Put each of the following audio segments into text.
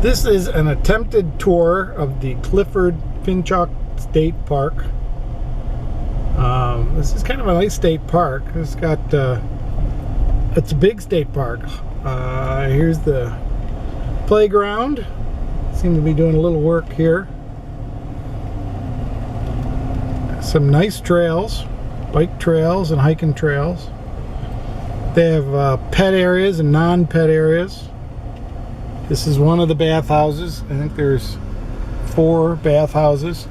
This is an attempted tour of the Gifford Pinchot State Park. This is kind of a nice state park. It's got, it's a big state park. Here's the playground. Seem to be doing a little work here. Some nice trails, bike trails and hiking trails. They have pet areas and non-pet areas. This is one of the bathhouses. I think there's 4 bathhouses.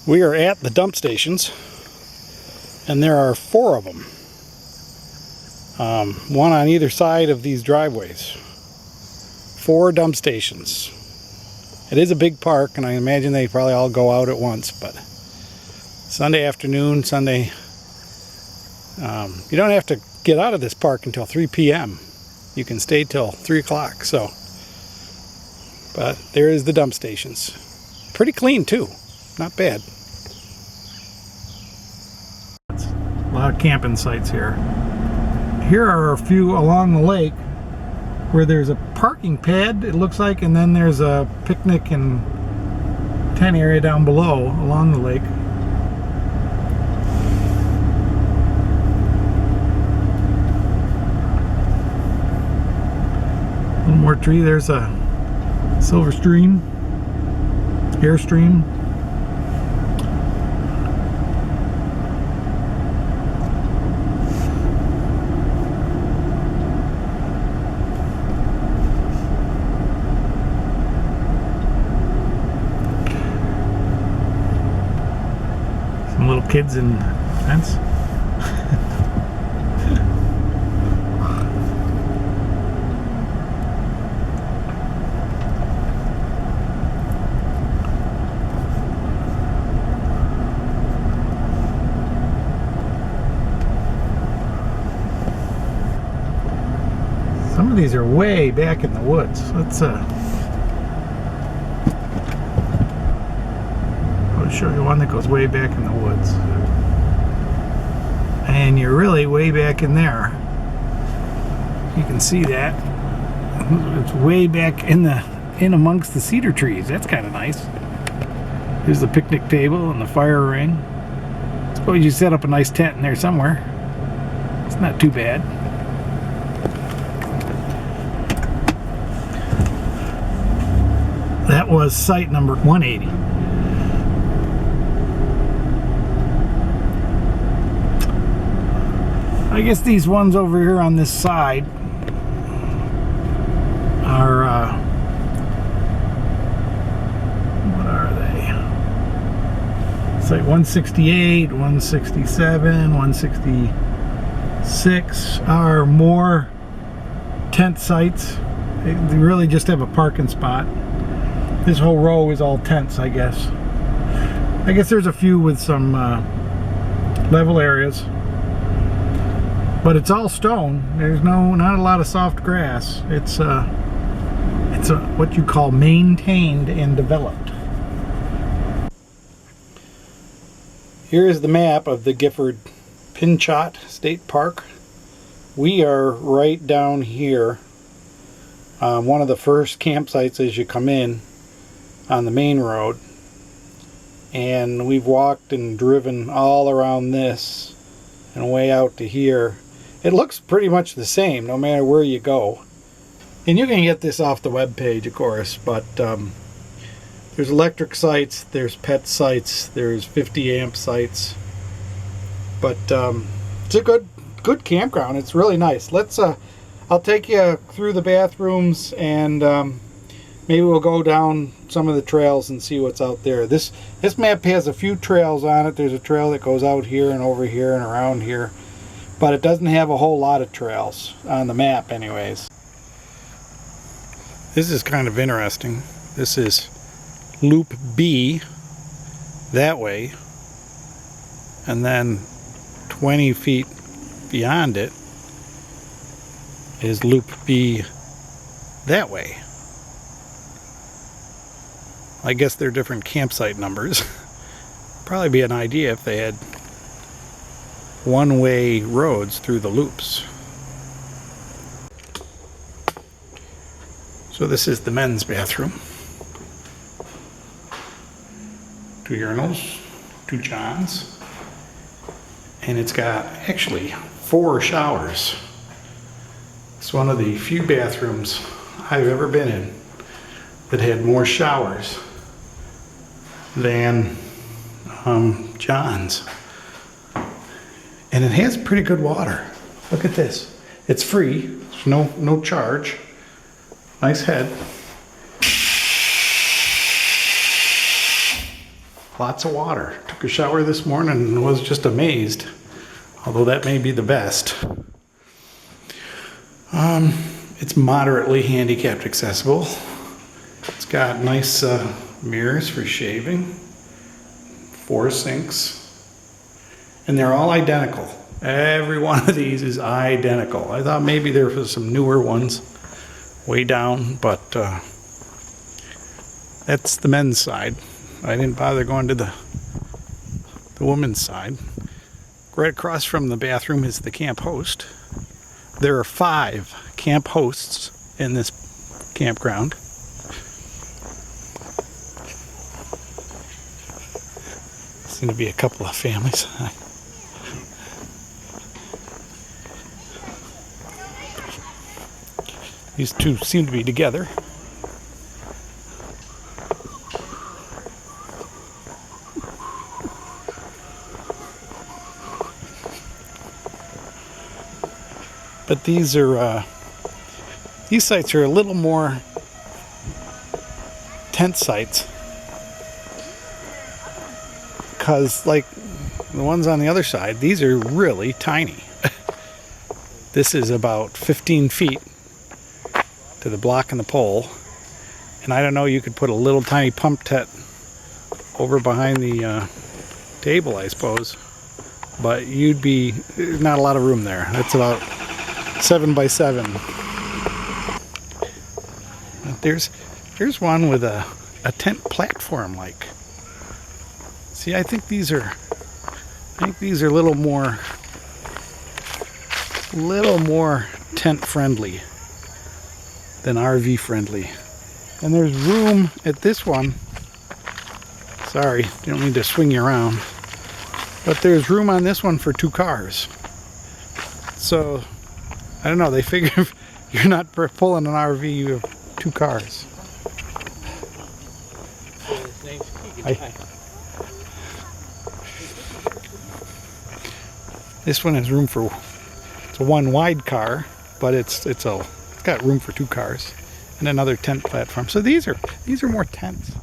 We are at the dump stations, and there are 4 of them. One on either side of these driveways. 4 dump stations. It is a big park, and I imagine they probably all go out at once, but Sunday afternoon, Sunday, you don't have to get out of this park until 3 p.m. You can stay till 3 o'clock, so. But there is the dump stations. Pretty clean too, not bad. A lot of camping sites here. Here are a few along the lake where there's a parking pad, it looks like, and then there's a picnic and tent area down below along the lake. A little more tree. There's a silver stream, airstream. Some little kids in tents. Some of these are way back in the woods. Let's I'll show you one that goes way back in the woods. And you're really way back in there. You can see that. It's way back in amongst the cedar trees. That's kind of nice. Here's the picnic table and the fire ring. Suppose you set up a nice tent in there somewhere. It's not too bad. That was site number 180. I guess these ones over here on this side are, what are they? Site 168, 167, 166 are more tent sites. They really just have a parking spot. This whole row is all tents, I guess. I guess there's a few with some level areas, but it's all stone. There's not a lot of soft grass. It's what you call maintained and developed. Here is the map of the Gifford Pinchot State Park. We are right down here. One of the first campsites as you come in on the main road, and we've walked and driven all around this and way out to here. It looks pretty much the same no matter where you go, and you can get this off the web page, of course, but there's electric sites, there's pet sites, there's 50 amp sites, but it's a good campground. It's really nice. Let's I'll take you through the bathrooms, and maybe we'll go down some of the trails and see what's out there. This map has a few trails on it. There's a trail that goes out here and over here and around here, but it doesn't have a whole lot of trails on the map anyways. This is kind of interesting. This is Loop B that way, and then 20 feet beyond it is Loop B that way. I guess they're different campsite numbers. Probably be an idea if they had one-way roads through the loops. So this is the men's bathroom. 2 urinals, 2 johns, and it's got actually 4 showers. It's one of the few bathrooms I've ever been in that had more showers than johns. And it has pretty good water. Look at this. It's free. There's no charge. Nice head. Lots of water. Took a shower this morning and was just amazed. Although that may be the best. It's moderately handicapped accessible. It's got nice mirrors for shaving. 4 sinks. And they're all identical. Every one of these is identical. I thought maybe there was some newer ones way down, but that's the men's side. I didn't bother going to the women's side. Right across from the bathroom is the camp host. There are 5 camp hosts in this campground. Seem to be a couple of families. These 2 seem to be together. But these sites are a little more tent sites, because like the ones on the other side, these are really tiny. This is about 15 feet to the block and the pole, and I don't know, you could put a little tiny pump tent over behind the table, I suppose, but there's not a lot of room there. That's about 7 by 7. There's one with a tent platform like. See, I think these are a little more tent friendly than RV friendly. And there's room at this one. Sorry, didn't mean to swing you around. But there's room on this one for 2 cars. So I don't know, they figure if you're not pulling an RV, you have 2 cars. This one has room for, it's a 1 wide car, but it's got room for 2 cars and another tent platform. So these are more tents.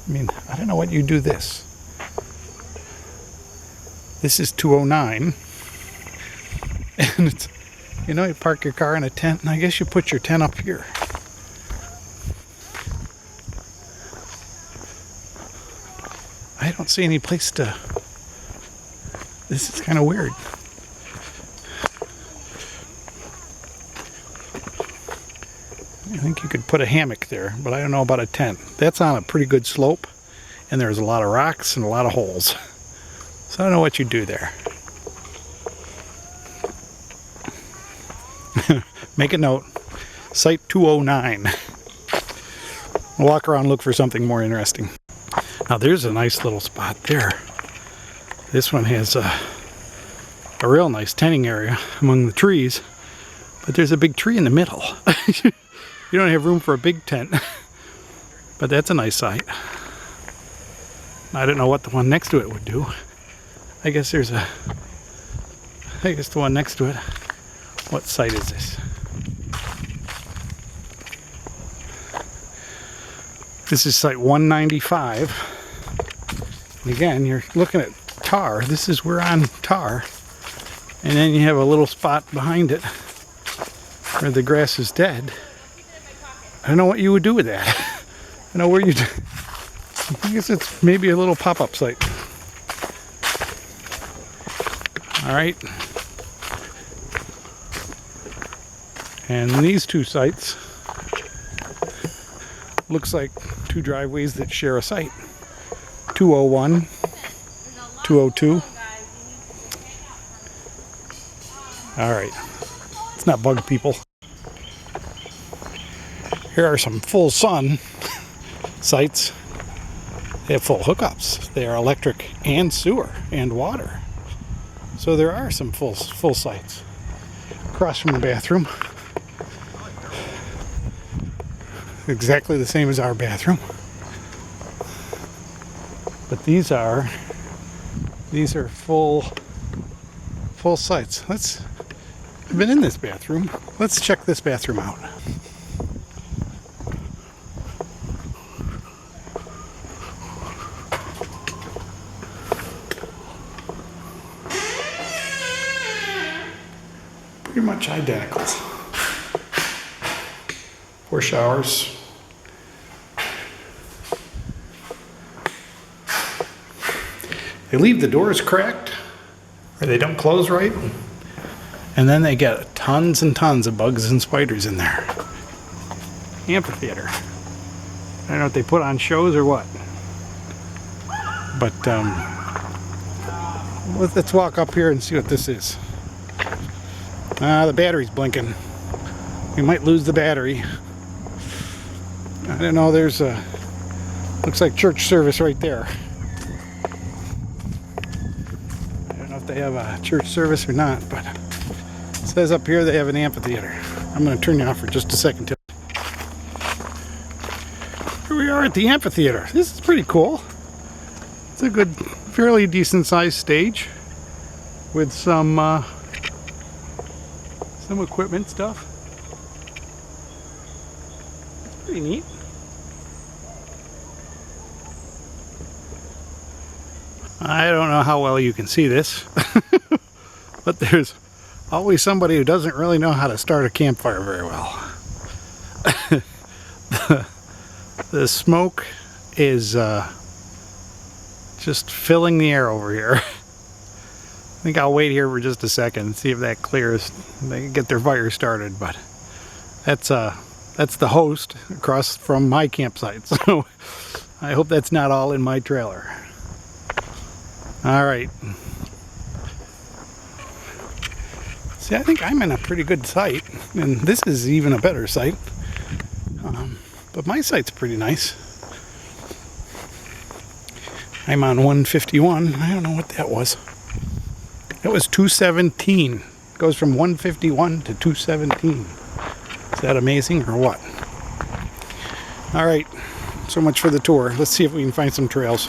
I mean, I don't know what you do this. This is 209. And it's, you park your car in a tent, and I guess you put your tent up here. I don't see any place to. This is kind of weird. I think you could put a hammock there, but I don't know about a tent. That's on a pretty good slope, and there's a lot of rocks and a lot of holes. So I don't know what you do there. Make a note. Site 209. Walk around and look for something more interesting. Now there's a nice little spot there. This one has a real nice tenting area among the trees. But there's a big tree in the middle. You don't have room for a big tent. But that's a nice site. I don't know what the one next to it would do. I guess the one next to it. What site is this? This is site 195. And again, you're looking at tar. This is we're on tar. And then you have a little spot behind it where the grass is dead. I don't know what you would do with that. I don't know where you'd. I guess it's maybe a little pop-up site. All right. And these 2 sites looks like 2 driveways that share a site. 201, 202. All right. Let's not bug people. Here are some full sun sites. They have full hookups. They are electric and sewer and water. So there are some full sites. Across from the bathroom. Exactly the same as our bathroom. But these are full sites. I've been in this bathroom. Let's check this bathroom out. Pretty much identical. 4 showers. They leave the doors cracked, or they don't close right, and then they get tons and tons of bugs and spiders in there. Amphitheater. I don't know if they put on shows or what, but let's walk up here and see what this is. The battery's blinking. We might lose the battery. I don't know, there's looks like church service right there. I don't know if they have a church service or not, but it says up here they have an amphitheater. I'm going to turn you off for just a second. Here we are at the amphitheater. This is pretty cool. It's a good, fairly decent sized stage with some equipment stuff. It's pretty neat. I don't know how well you can see this, but there's always somebody who doesn't really know how to start a campfire very well. The smoke is just filling the air over here. I think I'll wait here for just a second and see if that clears. They can get their fire started, but that's the host across from my campsite, so I hope that's not all in my trailer. All right. See, I think I'm in a pretty good site, and this is even a better site. But my site's pretty nice. I'm on 151. I don't know what that was. That was 217. It goes from 151 to 217. Is that amazing or what? All right. So much for the tour. Let's see if we can find some trails.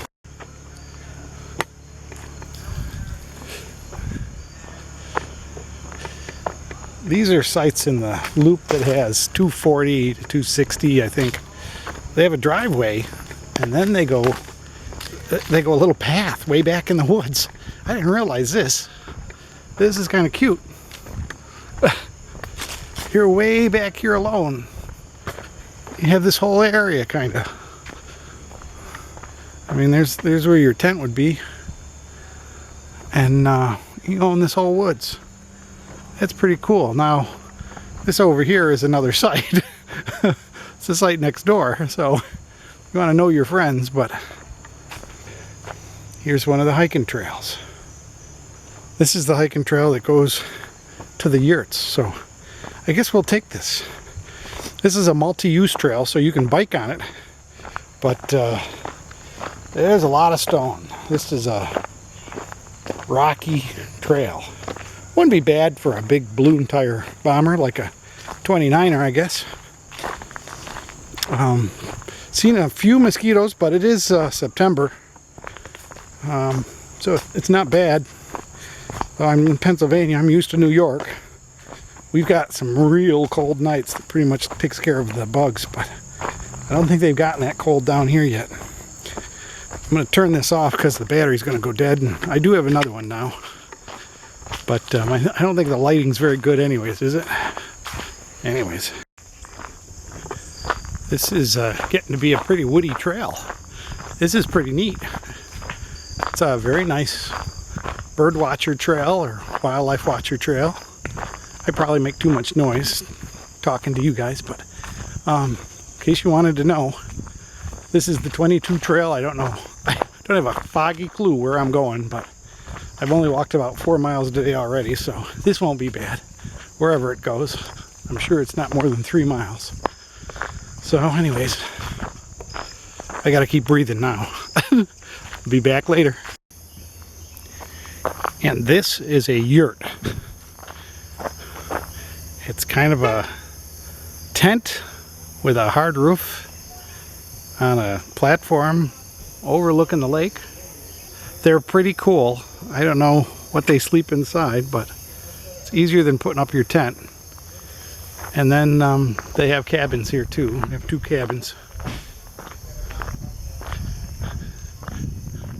These are sites in the loop that has 240 to 260, I think. They have a driveway, and then they go a little path way back in the woods. I didn't realize this. This is kind of cute. You're way back here alone. You have this whole area, kind of. I mean, there's where your tent would be, and you own this whole woods. That's pretty cool. Now, this over here is another site. It's the site next door, so you want to know your friends, but here's one of the hiking trails. This is the hiking trail that goes to the Yurts, so I guess we'll take this. This is a multi-use trail, so you can bike on it, but there's a lot of stone. This is a rocky trail. Wouldn't be bad for a big balloon tire bomber like a 29er, I guess. Seen a few mosquitoes, but it is September, so it's not bad. I'm in Pennsylvania. I'm used to New York. We've got some real cold nights that pretty much takes care of the bugs, but I don't think they've gotten that cold down here yet. I'm going to turn this off because the battery's going to go dead, and I do have another one now. But I don't think the lighting's very good anyways, is it? Anyways. This is getting to be a pretty woody trail. This is pretty neat. It's a very nice bird watcher trail or wildlife watcher trail. I probably make too much noise talking to you guys, but in case you wanted to know, this is the 22 trail. I don't know. I don't have a foggy clue where I'm going, but I've only walked about 4 miles a day already, so this won't be bad wherever it goes. I'm sure it's not more than 3 miles. So anyways, I gotta keep breathing now. Be back later. And this is a yurt. It's kind of a tent with a hard roof on a platform overlooking the lake. They're pretty cool. I don't know what they sleep inside, but it's easier than putting up your tent. And then they have cabins here too. They have 2 cabins.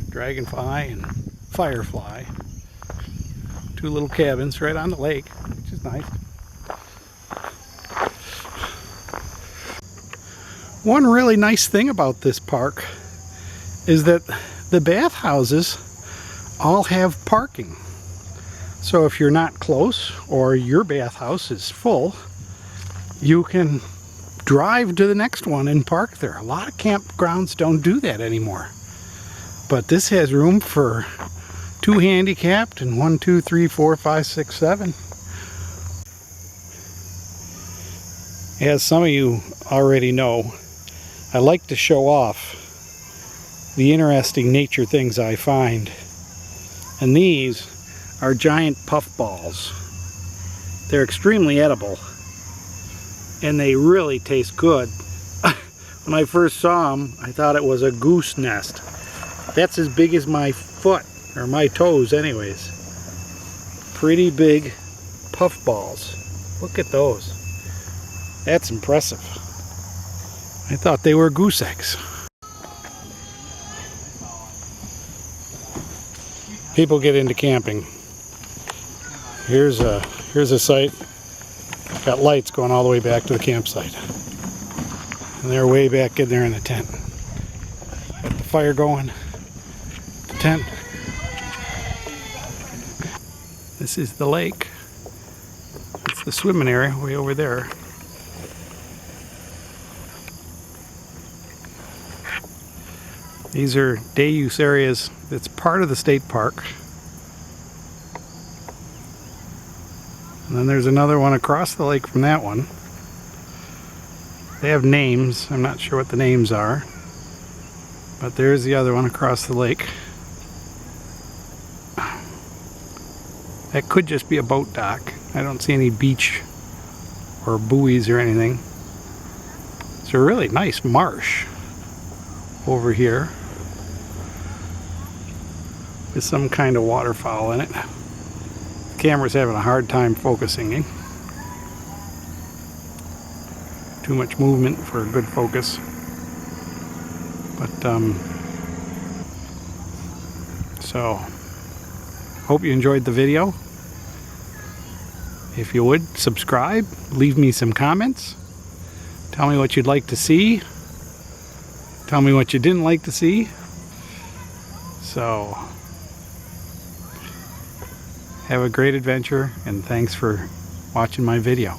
Dragonfly and Firefly. 2 little cabins right on the lake, which is nice. One really nice thing about this park is that the bathhouses all have parking. So if you're not close or your bathhouse is full, you can drive to the next one and park there. A lot of campgrounds don't do that anymore. But this has room for 2 handicapped and 1, 2, 3, 4, 5, 6, 7. As some of you already know, I like to show off the interesting nature things I find. And these are giant puffballs. They're extremely edible. And they really taste good. When I first saw them, I thought it was a goose nest. That's as big as my foot, or my toes anyways. Pretty big puffballs. Look at those. That's impressive. I thought they were goose eggs. People get into camping. Here's a site. Got lights going all the way back to the campsite. And they're way back in there in the tent. Got the fire going. The tent. This is the lake. It's the swimming area way over there. These are day use areas. It's part of the state park. And then there's another one across the lake from that one. They have names. I'm not sure what the names are. But there's the other one across the lake. That could just be a boat dock. I don't see any beach or buoys or anything. It's a really nice marsh over here with some kind of waterfowl in it. The camera's having a hard time focusing in. Too much movement for a good focus. But so hope you enjoyed the video. If you would, subscribe, leave me some comments, tell me what you'd like to see, tell me what you didn't like to see. So have a great adventure, and thanks for watching my video.